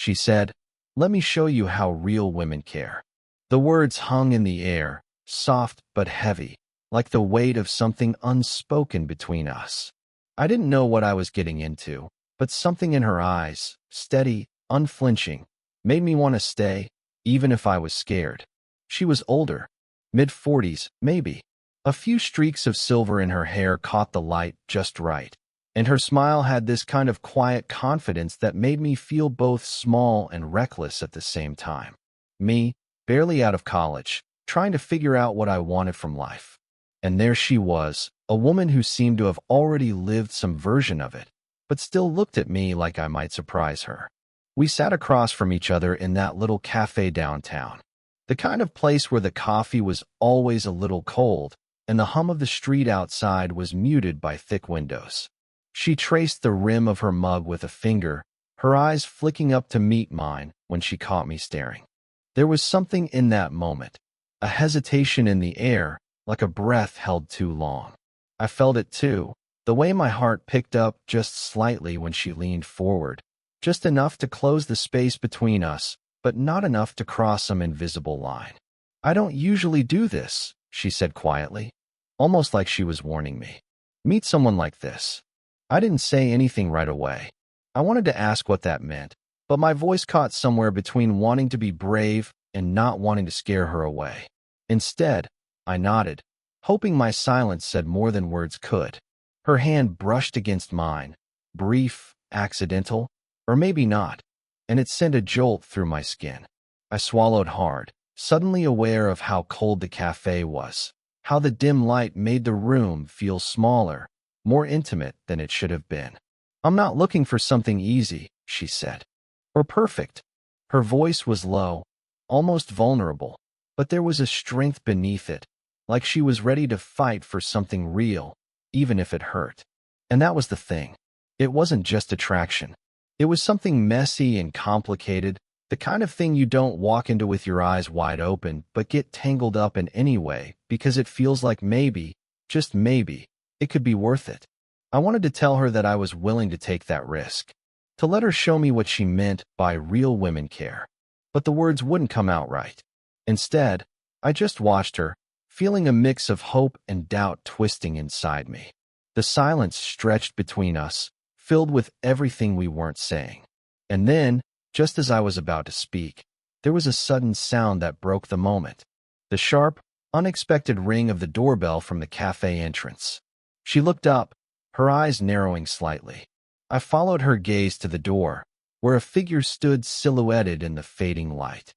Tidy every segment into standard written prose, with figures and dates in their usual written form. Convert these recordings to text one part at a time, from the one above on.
she said. "Let me show you how real women care." The words hung in the air, soft but heavy, like the weight of something unspoken between us. I didn't know what I was getting into, but something in her eyes, steady, unflinching, made me want to stay, even if I was scared. She was older, mid-40s, maybe. A few streaks of silver in her hair caught the light just right, and her smile had this kind of quiet confidence that made me feel both small and reckless at the same time. Me, barely out of college, trying to figure out what I wanted from life. And there she was, a woman who seemed to have already lived some version of it, but still looked at me like I might surprise her. We sat across from each other in that little cafe downtown, the kind of place where the coffee was always a little cold, and the hum of the street outside was muted by thick windows. She traced the rim of her mug with a finger, her eyes flicking up to meet mine when she caught me staring. There was something in that moment, a hesitation in the air, like a breath held too long. I felt it too, the way my heart picked up just slightly when she leaned forward, just enough to close the space between us, but not enough to cross some invisible line. "I don't usually do this," she said quietly, almost like she was warning me. "Meet someone like this." I didn't say anything right away. I wanted to ask what that meant, but my voice caught somewhere between wanting to be brave and not wanting to scare her away. Instead, I nodded, hoping my silence said more than words could. Her hand brushed against mine, brief, accidental, or maybe not, and it sent a jolt through my skin. I swallowed hard, suddenly aware of how cold the cafe was, how the dim light made the room feel smaller, more intimate than it should have been. "I'm not looking for something easy," she said, "or perfect." Her voice was low, almost vulnerable, but there was a strength beneath it, like she was ready to fight for something real, even if it hurt. And that was the thing. It wasn't just attraction. It was something messy and complicated, the kind of thing you don't walk into with your eyes wide open, but get tangled up in anyway because it feels like maybe, just maybe, it could be worth it. I wanted to tell her that I was willing to take that risk, to let her show me what she meant by real women care. But the words wouldn't come out right. Instead, I just watched her, feeling a mix of hope and doubt twisting inside me. The silence stretched between us, filled with everything we weren't saying. And then, just as I was about to speak, there was a sudden sound that broke the moment. The sharp, unexpected ring of the doorbell from the cafe entrance. She looked up, her eyes narrowing slightly. I followed her gaze to the door, where a figure stood silhouetted in the fading light.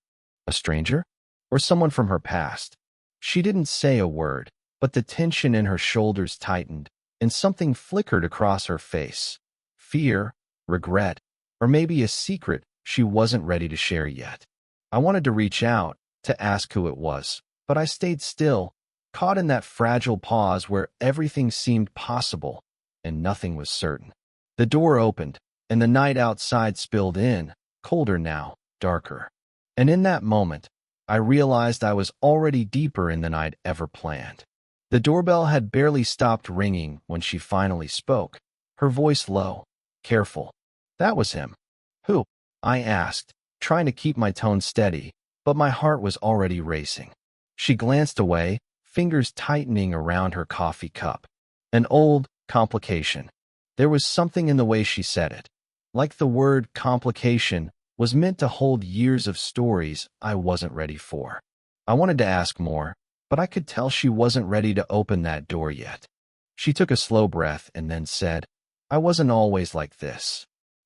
A stranger? Or someone from her past? She didn't say a word, but the tension in her shoulders tightened, and something flickered across her face. Fear, regret, or maybe a secret she wasn't ready to share yet. I wanted to reach out, to ask who it was, but I stayed still, caught in that fragile pause where everything seemed possible, and nothing was certain. The door opened, and the night outside spilled in, colder now, darker. And in that moment, I realized I was already deeper in than I'd ever planned. The doorbell had barely stopped ringing when she finally spoke, her voice low, careful. "That was him." "Who?" I asked, trying to keep my tone steady, but my heart was already racing. She glanced away, fingers tightening around her coffee cup. "An old complication." There was something in the way she said it, like the word complication was meant to hold years of stories I wasn't ready for. I wanted to ask more, but I could tell she wasn't ready to open that door yet. She took a slow breath and then said, "I wasn't always like this."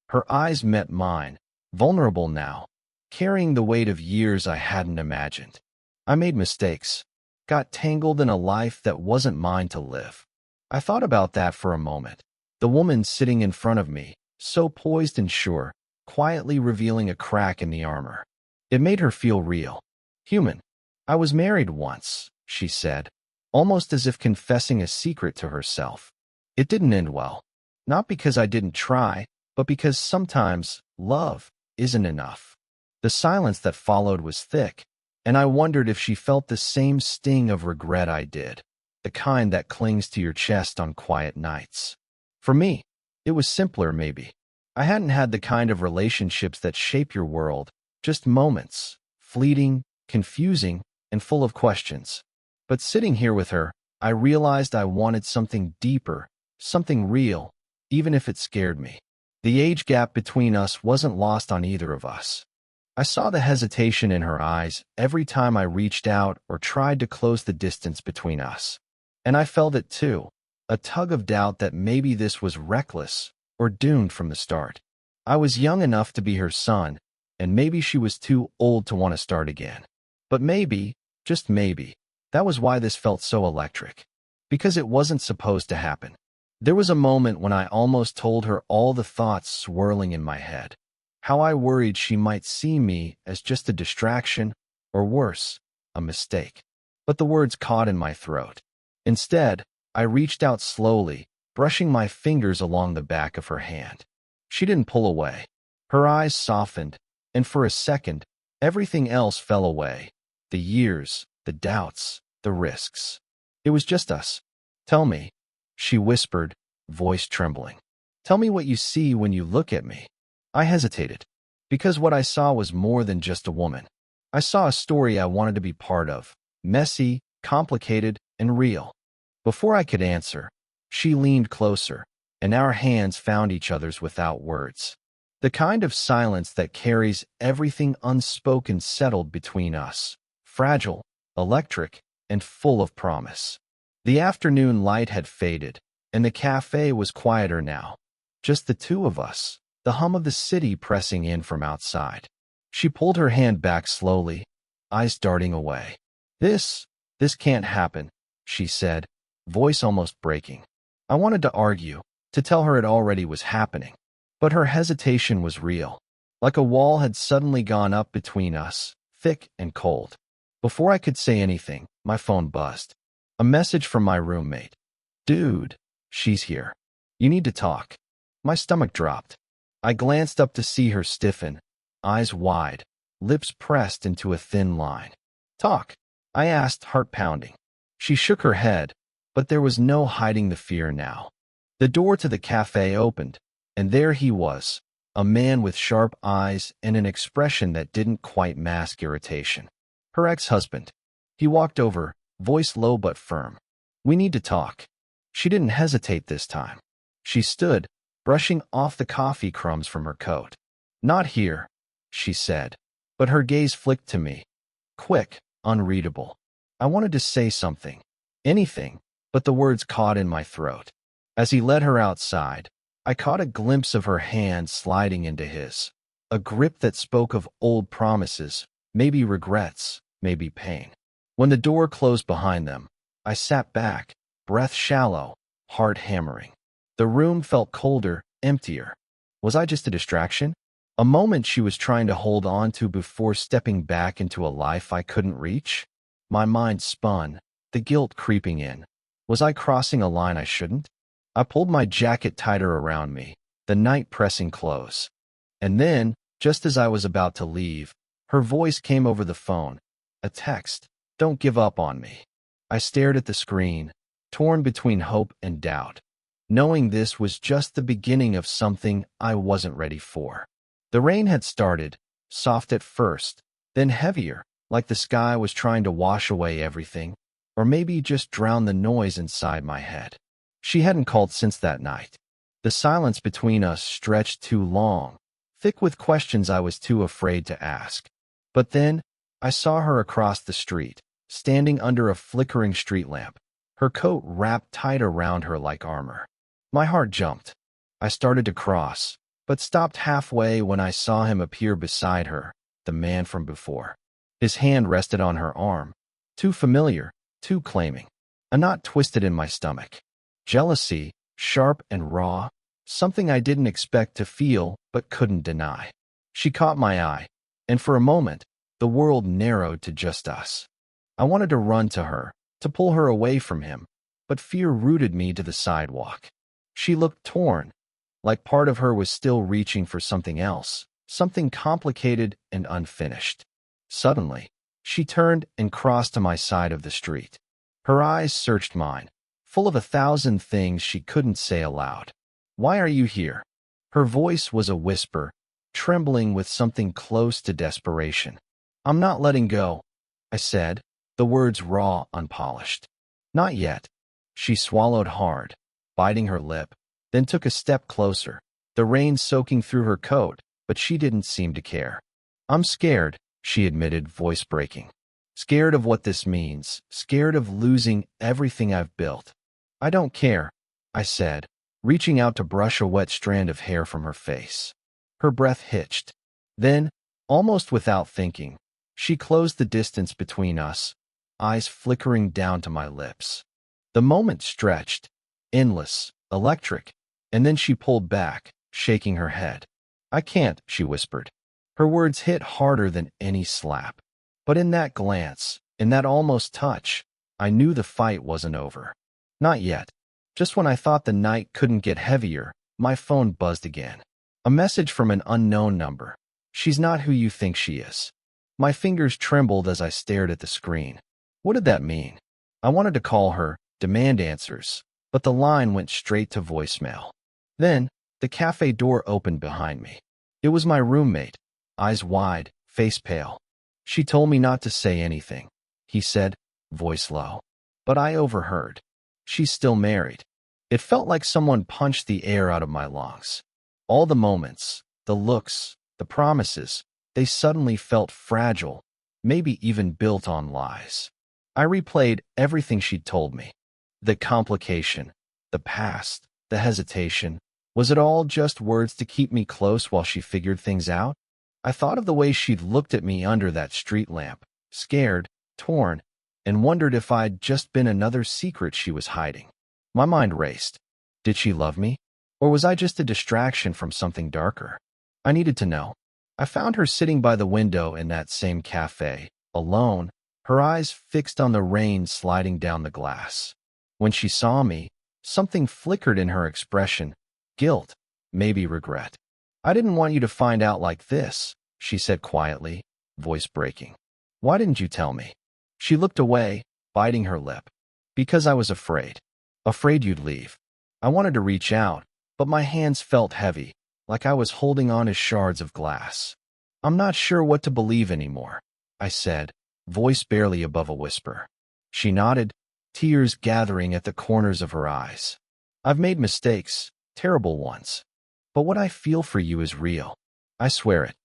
Her eyes met mine, vulnerable now, carrying the weight of years I hadn't imagined. I made mistakes, got tangled in a life that wasn't mine to live. I thought about that for a moment. The woman sitting in front of me, so poised and sure, quietly revealing a crack in the armor. It made her feel real, human. "I was married once," she said, almost as if confessing a secret to herself. "It didn't end well. Not because I didn't try, but because sometimes love isn't enough." The silence that followed was thick, and I wondered if she felt the same sting of regret I did, the kind that clings to your chest on quiet nights. For me, it was simpler maybe. I hadn't had the kind of relationships that shape your world, just moments, fleeting, confusing, and full of questions. But sitting here with her, I realized I wanted something deeper, something real, even if it scared me. The age gap between us wasn't lost on either of us. I saw the hesitation in her eyes every time I reached out or tried to close the distance between us. And I felt it too, a tug of doubt that maybe this was reckless or doomed from the start. I was young enough to be her son, and maybe she was too old to want to start again. But maybe, just maybe, that was why this felt so electric. Because it wasn't supposed to happen. There was a moment when I almost told her all the thoughts swirling in my head. How I worried she might see me as just a distraction, or worse, a mistake. But the words caught in my throat. Instead, I reached out slowly, brushing my fingers along the back of her hand. She didn't pull away. Her eyes softened, and for a second, everything else fell away. The years, the doubts, the risks. It was just us. Tell me, she whispered, voice trembling. Tell me what you see when you look at me. I hesitated, because what I saw was more than just a woman. I saw a story I wanted to be part of, messy, complicated, and real. Before I could answer, she leaned closer, and our hands found each other's without words. The kind of silence that carries everything unspoken settled between us, fragile, electric, and full of promise. The afternoon light had faded, and the cafe was quieter now. Just the two of us, the hum of the city pressing in from outside. She pulled her hand back slowly, eyes darting away. This can't happen, she said, voice almost breaking. I wanted to argue, to tell her it already was happening. But her hesitation was real. Like a wall had suddenly gone up between us, thick and cold. Before I could say anything, my phone buzzed. A message from my roommate. Dude, she's here. You need to talk. My stomach dropped. I glanced up to see her stiffen, eyes wide, lips pressed into a thin line. Talk, I asked, heart pounding. She shook her head, but there was no hiding the fear now. The door to the cafe opened, and there he was, a man with sharp eyes and an expression that didn't quite mask irritation. Her ex-husband. He walked over, voice low but firm. We need to talk. She didn't hesitate this time. She stood, brushing off the coffee crumbs from her coat. Not here, she said, but her gaze flicked to me. Quick, unreadable. I wanted to say something. Anything, but the words caught in my throat. As he led her outside, I caught a glimpse of her hand sliding into his. A grip that spoke of old promises, maybe regrets, maybe pain. When the door closed behind them, I sat back, breath shallow, heart hammering. The room felt colder, emptier. Was I just a distraction? A moment she was trying to hold on to before stepping back into a life I couldn't reach? My mind spun, the guilt creeping in. Was I crossing a line I shouldn't? I pulled my jacket tighter around me, the night pressing close. And then, just as I was about to leave, her voice came over the phone. A text. Don't give up on me. I stared at the screen, torn between hope and doubt, knowing this was just the beginning of something I wasn't ready for. The rain had started, soft at first, then heavier, like the sky was trying to wash away everything, or maybe just drown the noise inside my head. She hadn't called since that night. The silence between us stretched too long, thick with questions I was too afraid to ask. But then, I saw her across the street, standing under a flickering street lamp, her coat wrapped tight around her like armor. My heart jumped. I started to cross, but stopped halfway when I saw him appear beside her, the man from before. His hand rested on her arm, too familiar, too claiming. A knot twisted in my stomach. Jealousy, sharp and raw, something I didn't expect to feel but couldn't deny. She caught my eye, and for a moment, the world narrowed to just us. I wanted to run to her, to pull her away from him, but fear rooted me to the sidewalk. She looked torn, like part of her was still reaching for something else, something complicated and unfinished. Suddenly, she turned and crossed to my side of the street. Her eyes searched mine, full of 1,000 things she couldn't say aloud. Why are you here? Her voice was a whisper, trembling with something close to desperation. "I'm not letting go," I said, the words raw, unpolished. "Not yet." She swallowed hard, biting her lip, then took a step closer, the rain soaking through her coat, but she didn't seem to care. "I'm scared," she admitted, voice breaking. "Scared of what this means, scared of losing everything I've built." "I don't care," I said, reaching out to brush a wet strand of hair from her face. Her breath hitched. Then, almost without thinking, she closed the distance between us, eyes flickering down to my lips. The moment stretched, endless, electric, and then she pulled back, shaking her head. "I can't," she whispered. Her words hit harder than any slap. But in that glance, in that almost touch, I knew the fight wasn't over. Not yet. Just when I thought the night couldn't get heavier, my phone buzzed again. A message from an unknown number. "She's not who you think she is." My fingers trembled as I stared at the screen. What did that mean? I wanted to call her, demand answers, but the line went straight to voicemail. Then, the cafe door opened behind me. It was my roommate, eyes wide, face pale. "She told me not to say anything," he said, voice low. But I overheard. "She's still married." It felt like someone punched the air out of my lungs. All the moments, the looks, the promises, they suddenly felt fragile, maybe even built on lies. I replayed everything she'd told me. The complication, the past, the hesitation. Was it all just words to keep me close while she figured things out? I thought of the way she'd looked at me under that street lamp, scared, torn, and wondered if I'd just been another secret she was hiding. My mind raced. Did she love me? Or was I just a distraction from something darker? I needed to know. I found her sitting by the window in that same cafe, alone, her eyes fixed on the rain sliding down the glass. When she saw me, something flickered in her expression. Guilt, maybe regret. "I didn't want you to find out like this," she said quietly, voice breaking. "Why didn't you tell me?" She looked away, biting her lip. "Because I was afraid. Afraid you'd leave." I wanted to reach out, but my hands felt heavy, like I was holding on to shards of glass. "I'm not sure what to believe anymore," I said, voice barely above a whisper. She nodded, tears gathering at the corners of her eyes. "I've made mistakes, terrible ones. But what I feel for you is real. I swear it."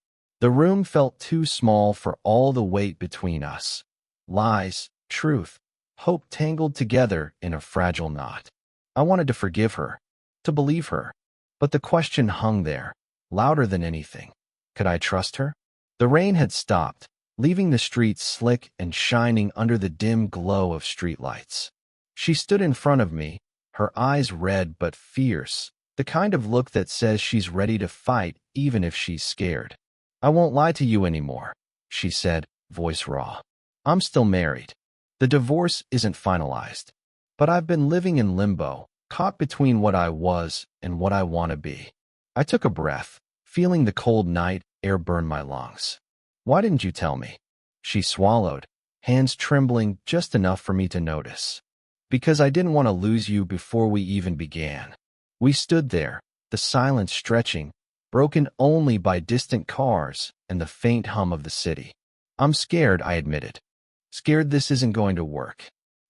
The room felt too small for all the weight between us. Lies, truth, hope tangled together in a fragile knot. I wanted to forgive her, to believe her. But the question hung there, louder than anything. Could I trust her? The rain had stopped, leaving the streets slick and shining under the dim glow of streetlights. She stood in front of me, her eyes red but fierce, the kind of look that says she's ready to fight even if she's scared. "I won't lie to you anymore," she said, voice raw. "I'm still married. The divorce isn't finalized. But I've been living in limbo, caught between what I was and what I want to be." I took a breath, feeling the cold night air burn my lungs. "Why didn't you tell me?" She swallowed, hands trembling just enough for me to notice. "Because I didn't want to lose you before we even began." We stood there, the silence stretching, broken only by distant cars and the faint hum of the city. "I'm scared," I admitted. "Scared this isn't going to work."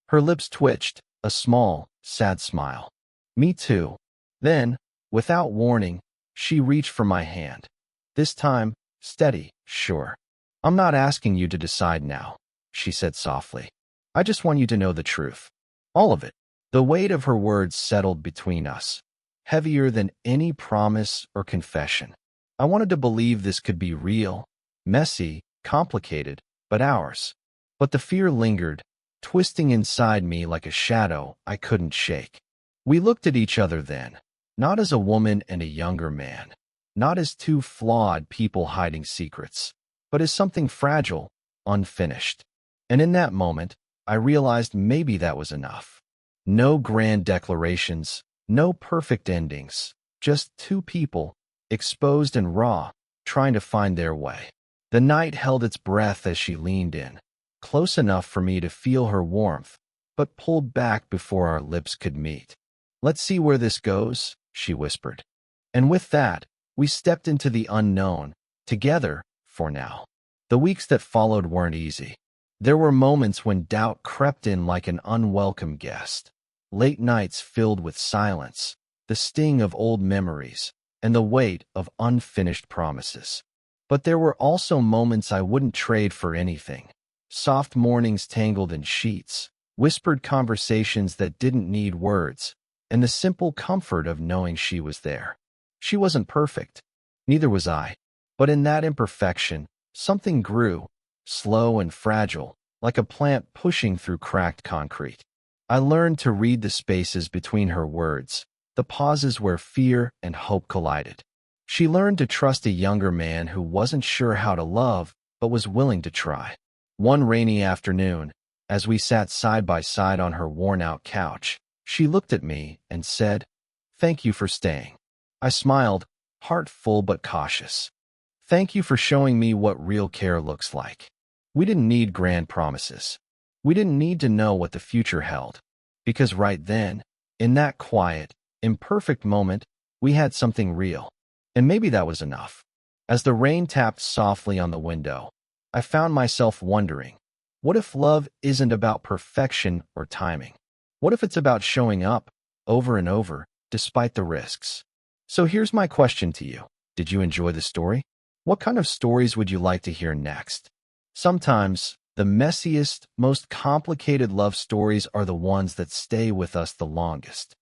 Her lips twitched, a small, sad smile. "Me too." Then, without warning, she reached for my hand. This time, steady, sure. "I'm not asking you to decide now," she said softly. "I just want you to know the truth. All of it." The weight of her words settled between us, heavier than any promise or confession. I wanted to believe this could be real, messy, complicated, but ours. But the fear lingered, twisting inside me like a shadow I couldn't shake. We looked at each other then, not as a woman and a younger man, not as two flawed people hiding secrets, but as something fragile, unfinished. And in that moment, I realized maybe that was enough. No grand declarations, no perfect endings, just two people, exposed and raw, trying to find their way. The night held its breath as she leaned in, close enough for me to feel her warmth, but pulled back before our lips could meet. "Let's see where this goes," she whispered. And with that, we stepped into the unknown, together, for now. The weeks that followed weren't easy. There were moments when doubt crept in like an unwelcome guest. Late nights filled with silence, the sting of old memories, and the weight of unfinished promises. But there were also moments I wouldn't trade for anything. Soft mornings tangled in sheets, whispered conversations that didn't need words, and the simple comfort of knowing she was there. She wasn't perfect. Neither was I. But in that imperfection, something grew, slow and fragile, like a plant pushing through cracked concrete. I learned to read the spaces between her words, the pauses where fear and hope collided. She learned to trust a younger man who wasn't sure how to love, but was willing to try. One rainy afternoon, as we sat side by side on her worn-out couch, she looked at me and said, "Thank you for staying." I smiled, heart full but cautious. "Thank you for showing me what real care looks like." We didn't need grand promises. We didn't need to know what the future held. Because right then, in that quiet, imperfect moment, we had something real. And maybe that was enough. As the rain tapped softly on the window, I found myself wondering, what if love isn't about perfection or timing? What if it's about showing up, over and over, despite the risks? So here's my question to you. Did you enjoy the story? What kind of stories would you like to hear next? Sometimes, the messiest, most complicated love stories are the ones that stay with us the longest.